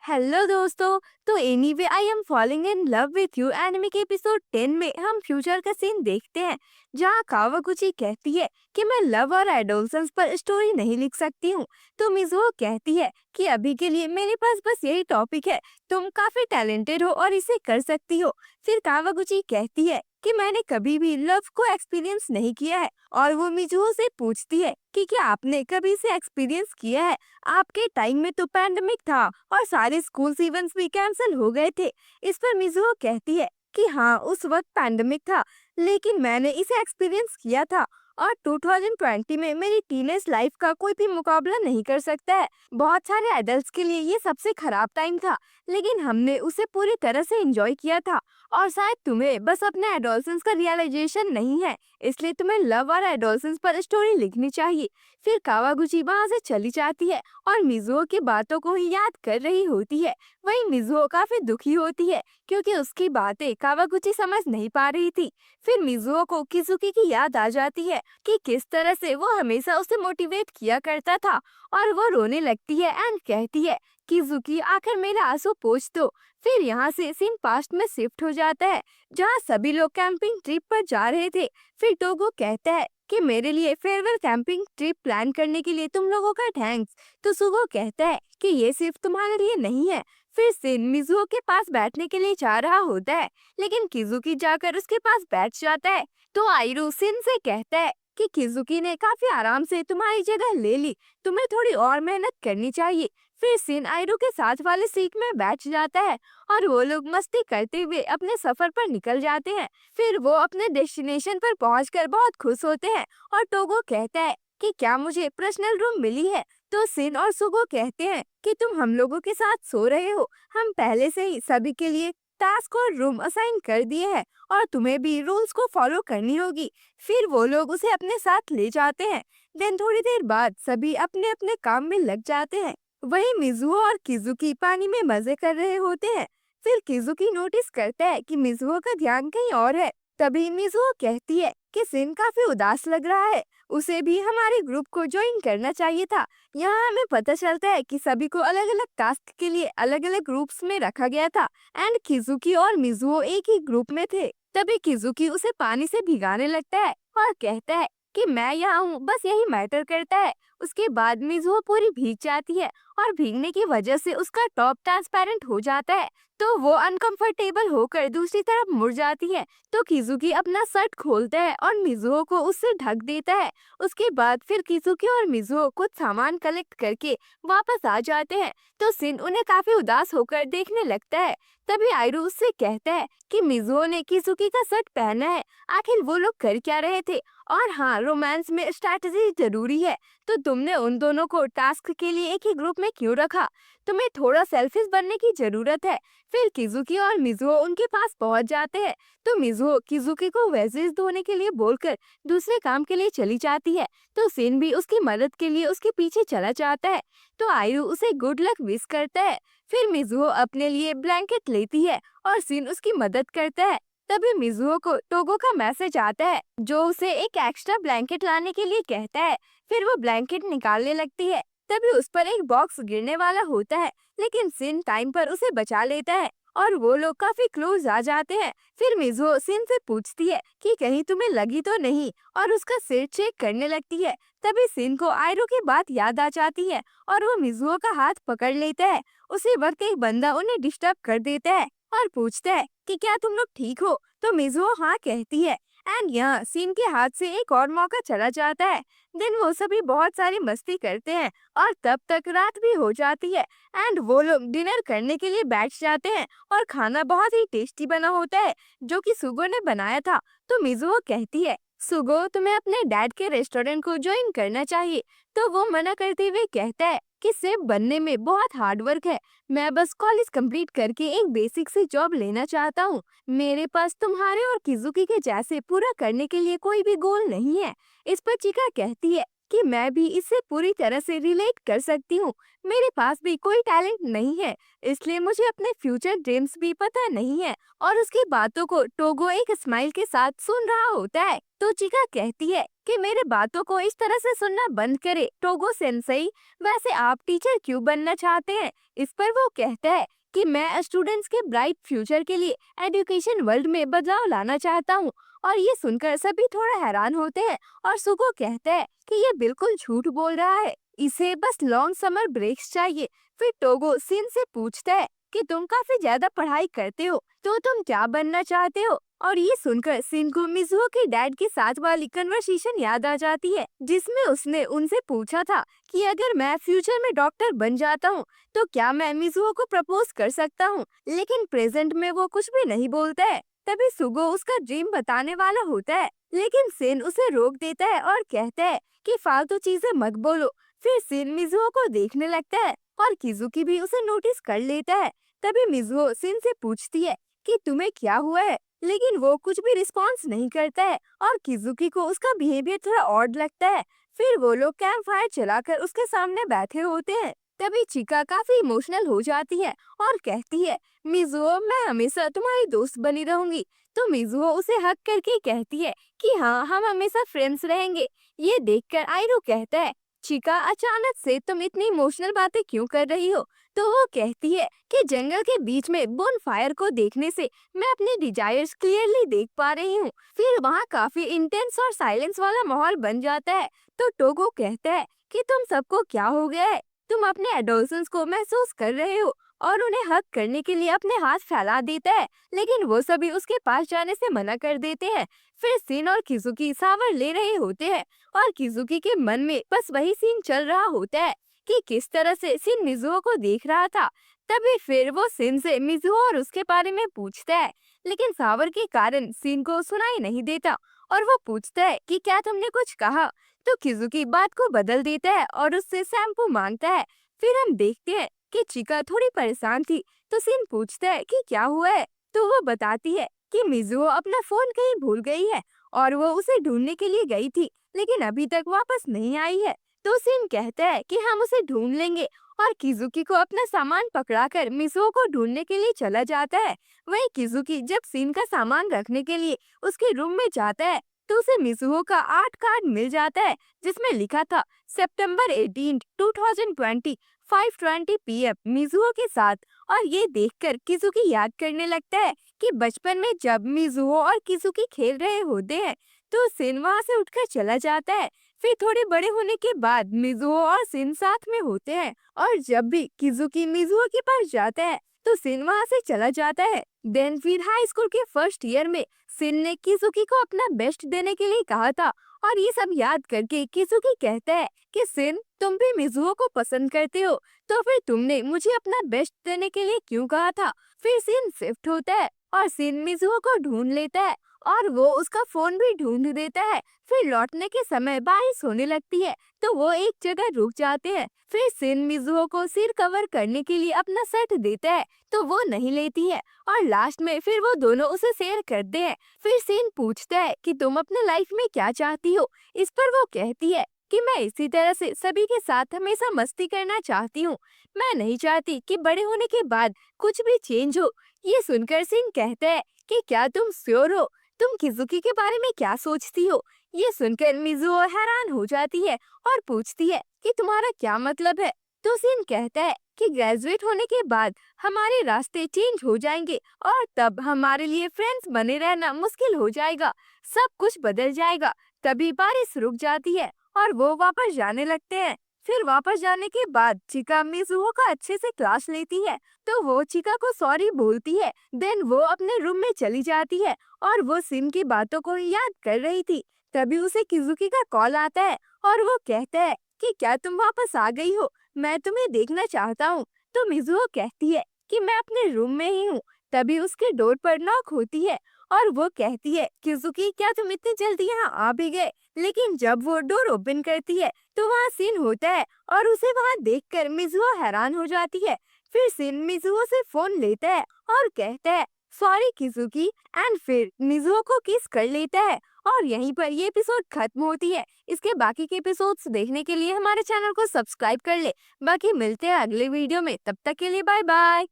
Hello दोस्तों। तो anyway I am falling in love with you anime के episode 10 में हम फ्यूचर का सीन देखते हैं, जहां कावागुची कहती है कि मैं लव और एडोलसेंस पर स्टोरी नहीं लिख सकती हूँ। तो मिजुहो कहती है कि अभी के लिए मेरे पास बस यही टॉपिक है, तुम काफी टैलेंटेड हो और इसे कर सकती हो। फिर कावागुची कहती है कि मैंने कभी भी लव को एक्सपीरियंस नहीं किया है, और वो मिजुहो से पूछती है कि क्या आपने कभी इसे एक्सपीरियंस किया है। आपके टाइम में तो पैंडेमिक था और सारे स्कूल इवेंट्स भी कैंसिल हो गए थे। इस पर मिजुहो कहती है कि हाँ, उस वक्त पैंडेमिक था, लेकिन मैंने इसे एक्सपीरियंस किया था, और 2020 में मेरी टीनेज लाइफ का कोई भी मुकाबला नहीं कर सकता है। बहुत सारे एडल्ट्स के लिए ये सबसे खराब टाइम था, लेकिन हमने उसे पूरी तरह से एंजॉय किया था। और शायद तुम्हें बस अपने एडोलसेंस का रियलाइजेशन नहीं है, इसलिए तुम्हें लव और एडोलसेंस पर स्टोरी लिखनी चाहिए। फिर कावागुची वहाँ से चली जाती है और मिजुओ की बातों को ही याद कर रही होती है। वहीं मिजुओ काफी दुखी होती है, क्योंकि उसकी बातें कावागुची समझ नहीं पा रही थी। फिर मिजुओ को किजुकी की याद आ जाती है कि किस तरह से वो हमेशा उसे मोटिवेट किया करता था, और वो रोने लगती है एंड कहती है, किजुकी आखिर मेरा आंसू पोंछ दो। फिर यहाँ से सीन पास्ट में शिफ्ट हो जाता है, जहाँ सभी लोग कैंपिंग ट्रिप पर जा रहे थे। फिर टोगो कहता है कि मेरे लिए फेयरवेल कैंपिंग ट्रिप प्लान करने के लिए तुम लोगों का थैंक्स। तो सुगो कहता है कि ये सिर्फ तुम्हारे लिए नहीं है। फिर सिन मिजुओ के पास बैठने के लिए जा रहा होता है, लेकिन किजुकी जाकर उसके पास बैठ जाता है। तो आइरू सिन से कहता है कि किजुकी ने काफी आराम से तुम्हारी जगह ले ली, तुम्हें थोड़ी और मेहनत करनी चाहिए। फिर सिन आइरू के साथ वाले सीट में बैठ जाता है, और वो लोग मस्ती करते हुए अपने सफर पर निकल जाते हैं। फिर वो अपने डेस्टिनेशन पर पहुंचकर बहुत खुश होते हैं, और टोगो कहता है कि क्या मुझे पर्सनल रूम मिली है। तो सिन और सुगो कहते हैं कि तुम हम लोगों के साथ सो रहे हो, हम पहले से ही सभी के लिए टास्क और रूम असाइन कर दिए हैं, और तुम्हें भी रूल्स को फॉलो करनी होगी। फिर वो लोग उसे अपने साथ ले जाते हैं। देन थोड़ी देर बाद सभी अपने अपने काम में लग जाते हैं। वहीं मिजुओ और किजुकी पानी में मजे कर रहे होते हैं। फिर किजुकी नोटिस करता है कि मिजुओ का ध्यान कहीं और है। तभी मिजुओ कहती है कि सिन काफी उदास लग रहा है, उसे भी हमारे ग्रुप को ज्वाइन करना चाहिए था। यहाँ हमें पता चलता है कि सभी को अलग अलग टास्क के लिए अलग अलग ग्रुप्स में रखा गया था, एंड किजुकी और मिजुओ एक ही ग्रुप में थे। तभी किजुकी उसे पानी से भिगाने लगता है और कहता है कि मैं यहाँ हूँ, बस यही मैटर करता है। उसके बाद मिजुओ पूरी भीग जाती है, और भीगने की वजह से उसका टॉप ट्रांसपेरेंट हो जाता है। तो वो अनकंफर्टेबल होकर दूसरी तरफ मुड़ जाती है। तो किजुकी अपना शर्ट खोलता है और मिजुओ को उससे ढक देता है। उसके बाद फिर किजुकी और मिजुओ कुछ सामान कलेक्ट करके वापस आ जाते हैं। तो सिन उन्हें काफी उदास होकर देखने लगता है। तभी आयरू उससे कहता है कि मिजुओ ने किजुकी का शर्ट पहना है, आखिर वो लोग कर क्या रहे थे। और हाँ, रोमांस में स्ट्रैटेजी जरूरी है, तो तुमने उन दोनों को टास्क के लिए एक ही ग्रुप में क्यों रखा? तुम्हें थोड़ा सेल्फिश बनने की जरूरत है। फिर किजुकी और मिजुओ उनके पास पहुंच जाते हैं। तो मिजुओ किजुकी को वेजिस धोने के लिए बोलकर दूसरे काम के लिए चली जाती है। तो सिन भी उसकी मदद के लिए उसके पीछे चला जाता है। तो आयु उसे गुड लक विश करता है। फिर मिजुओ अपने लिए ब्लैंकेट लेती है, और सिन उसकी मदद करता है। तभी मिजुओ को टोगो का मैसेज आता है, जो उसे एक एक्स्ट्रा ब्लैंकेट लाने के लिए कहता है। फिर वो ब्लैंकेट निकालने लगती है। तभी उस पर एक बॉक्स गिरने वाला होता है, लेकिन सिन टाइम पर उसे बचा लेता है, और वो लोग काफी क्लोज आ जाते हैं। फिर मिजुओ सिन से पूछती है कि कहीं तुम्हें लगी तो नहीं, और उसका सिर चेक करने लगती है। तभी सिन को आयरो की बात याद आ जाती है, और वो मिजुओ का हाथ पकड़ लेता है। उसी वक्त एक बंदा उन्हें डिस्टर्ब कर देता है और पूछता है कि क्या तुम लोग ठीक हो। तो मिजुओ हाँ कहती है, एंड यहाँ सीन के हाथ से एक और मौका चला जाता है। दिन वो सभी बहुत सारी मस्ती करते हैं, और तब तक रात भी हो जाती है, एंड वो लोग डिनर करने के लिए बैठ जाते हैं। और खाना बहुत ही टेस्टी बना होता है, जो कि सुगो ने बनाया था। तो मिजुओ कहती है, सुगो तुम्हें अपने डैड के रेस्टोरेंट को ज्वाइन करना चाहिए। तो वो मना करते हुए कहता है कि सेफ बनने में बहुत हार्ड वर्क है, मैं बस कॉलेज कंप्लीट करके एक बेसिक सी जॉब लेना चाहता हूँ। मेरे पास तुम्हारे और किजुकी के जैसे पूरा करने के लिए कोई भी गोल नहीं है। इस पर चिका कहती है कि मैं भी इससे पूरी तरह से रिलेट कर सकती हूँ। मेरे पास भी कोई टैलेंट नहीं है, इसलिए मुझे अपने फ्यूचर ड्रीम्स भी पता नहीं है। और उसकी बातों को टोगो एक स्माइल के साथ सुन रहा होता है। तो चिका कहती है कि मेरे बातों को इस तरह से सुनना बंद करे। टोगो सेंसेई, वैसे आप टीचर क्यों बनना चाहते हैं? इस पर वो कहता है कि मैं स्टूडेंट्स के ब्राइट फ्यूचर के लिए एजुकेशन वर्ल्ड में बदलाव लाना चाहता हूँ। और ये सुनकर सभी थोड़ा हैरान होते हैं और सुगो कहता है कि ये बिल्कुल झूठ बोल रहा है, इसे बस लॉन्ग समर ब्रेक्स चाहिए। फिर टोगो सिन से पूछता है कि तुम काफी ज्यादा पढ़ाई करते हो, तो तुम क्या बनना चाहते हो? और ये सुनकर सिन को मिजुओ के डैड के साथ वाली कन्वर्सेशन याद आ जाती है, जिसमें उसने उनसे पूछा था कि अगर मैं फ्यूचर में डॉक्टर बन जाता हूँ तो क्या मैं मिजुओ को प्रपोज कर सकता हूँ। लेकिन प्रेजेंट में वो कुछ भी नहीं बोलता है। तभी सुगो उसका ड्रीम बताने वाला होता है, लेकिन सिन उसे रोक देता है और कहता है कि फालतू चीजें मत बोलो। फिर सिन मिजुओ को देखने लगता है और किजुकी भी उसे नोटिस कर लेता है। तभी मिजुओ सिन से पूछती है कि तुम्हें क्या हुआ है, लेकिन वो कुछ भी रिस्पॉन्स नहीं करता है और किजुकी को उसका बिहेवियर थोड़ा ऑड लगता है। फिर वो लोग कैंप फायर चलाकर उसके सामने बैठे होते हैं। तभी चिका काफी इमोशनल हो जाती है और कहती है, मिजुओ मैं हमेशा तुम्हारी दोस्त बनी रहूंगी। तो मिजुओ उसे हक करके कहती है कि हाँ, हम हमेशा फ्रेंड्स रहेंगे। ये देखकर आइरो कहता है, चिका अचानक से तुम इतनी इमोशनल बातें क्यों कर रही हो? तो वो कहती है कि जंगल के बीच में बोन फायर को देखने से मैं अपने डिजायर्स क्लियरली देख पा रही हूँ। फिर वहाँ काफी इंटेंस और साइलेंस वाला माहौल बन जाता है। तो टोगो कहता है कि तुम सबको क्या हो गया है? तुम अपने एडोलसेंस को महसूस कर रहे हो? और उन्हें हक करने के लिए अपने हाथ फैला देता है, लेकिन वो सभी उसके पास जाने से मना कर देते हैं। फिर सिन और किजुकी सावर ले रहे होते हैं और किजुकी के मन में बस वही सीन चल रहा होता है कि किस तरह से सिन मिजुओ को देख रहा था। तभी फिर वो सिन से मिजुओ और उसके बारे में पूछता है, लेकिन सावर के कारण सिन को सुनाई नहीं देता और वो पूछता है कि क्या तुमने कुछ कहा? तो किजुकी बात को बदल देता है और उससे शैम्पू मांगता है। फिर हम देखते हैं कि चिका थोड़ी परेशान थी, तो सिन पूछता है कि क्या हुआ है? तो वो बताती है कि मिजुओ अपना फोन कहीं भूल गई है और वो उसे ढूंढने के लिए गई थी, लेकिन अभी तक वापस नहीं आई है। तो सिन कहता है कि हम उसे ढूंढ लेंगे और किजुकी को अपना सामान पकड़ाकर मिजुओ को ढूंढने के लिए चला जाता है। वहीं किजुकी जब सिन का सामान रखने के लिए उसके रूम में जाता है, तो उसे मिजुओ का आर्ट कार्ड मिल जाता है, जिसमें लिखा था सितंबर 18, 2020, 5:20 PM मिजुओ के साथ। और ये देखकर किजुकी याद करने लगता है कि बचपन में जब मिजुओ और किजुकी खेल रहे होते हैं, तो सिन वहाँ से उठकर चला जाता है। फिर थोड़े बड़े होने के बाद मिजुओ और सिन साथ में होते हैं और जब भी किजुकी मिजुओ के पास जाता है, तो सिन वहाँ से चला जाता है। देन फिर हाई स्कूल के फर्स्ट ईयर में सिन ने किजुकी को अपना बेस्ट देने के लिए कहा था और ये सब याद करके किजुकी कहता है कि सिन, तुम भी मिजुओ को पसंद करते हो, तो फिर तुमने मुझे अपना बेस्ट देने के लिए क्यों कहा था? फिर सिन शिफ्ट होता है और सिन मिजुओ को ढूंढ लेता है और वो उसका फोन भी ढूंढ देता है। फिर लौटने के समय बारिश होने लगती है, तो वो एक जगह रुक जाते हैं। फिर सिन मिजुओ को सिर कवर करने के लिए अपना सेट देता है, तो वो नहीं लेती है और लास्ट में फिर वो दोनों उसे शेयर करते हैं। फिर सिन पूछता है कि तुम अपने लाइफ में क्या चाहती हो? इस पर वो कहती है कि मैं इसी तरह से सभी के साथ हमेशा मस्ती करना चाहती हूँ। मैं नहीं चाहती कि बड़े होने के बाद कुछ भी चेंज हो। ये सुनकर सिन कहता है कि क्या तुम श्योर हो? तुम किजुकी के बारे में क्या सोचती हो? ये सुनकर मिजुओ हैरान हो जाती है और पूछती है कि तुम्हारा क्या मतलब है? तो सिन कहता है कि ग्रेजुएट होने के बाद हमारे रास्ते चेंज हो जाएंगे और तब हमारे लिए फ्रेंड्स बने रहना मुश्किल हो जाएगा, सब कुछ बदल जाएगा। तभी बारिश रुक जाती है और वो वापस जाने लगते हैं। फिर वापस जाने के बाद चिका मिजुओ का अच्छे से क्लास लेती है, तो वो चिका को सॉरी बोलती है। देन वो अपने रूम में चली जाती है और वो सिन की बातों को याद कर रही थी। तभी उसे किजुकी का कॉल आता है और वो कहता है कि क्या तुम वापस आ गई हो? मैं तुम्हें देखना चाहता हूँ। तो मिजुओ कहती है कि मैं अपने रूम में ही हूँ। तभी उसके डोर पर नॉक होती है और वो कहती है, किजुकी क्या तुम इतनी जल्दी यहाँ आ भी गए? लेकिन जब वो डोर ओपन करती है, तो वहाँ सिन होता है और उसे वहाँ देखकर मिजुओ हैरान हो जाती है। फिर सिन मिजुओ से फोन लेता है और कहता है, सॉरी किजुकी, एंड फिर मिजुओ को किस कर लेता है। और यहीं पर ये एपिसोड खत्म होती है। इसके बाकी के एपिसोड्स देखने के लिए हमारे चैनल को सब्सक्राइब कर ले। बाकी मिलते हैं अगले वीडियो में, तब तक के लिए बाय बाय।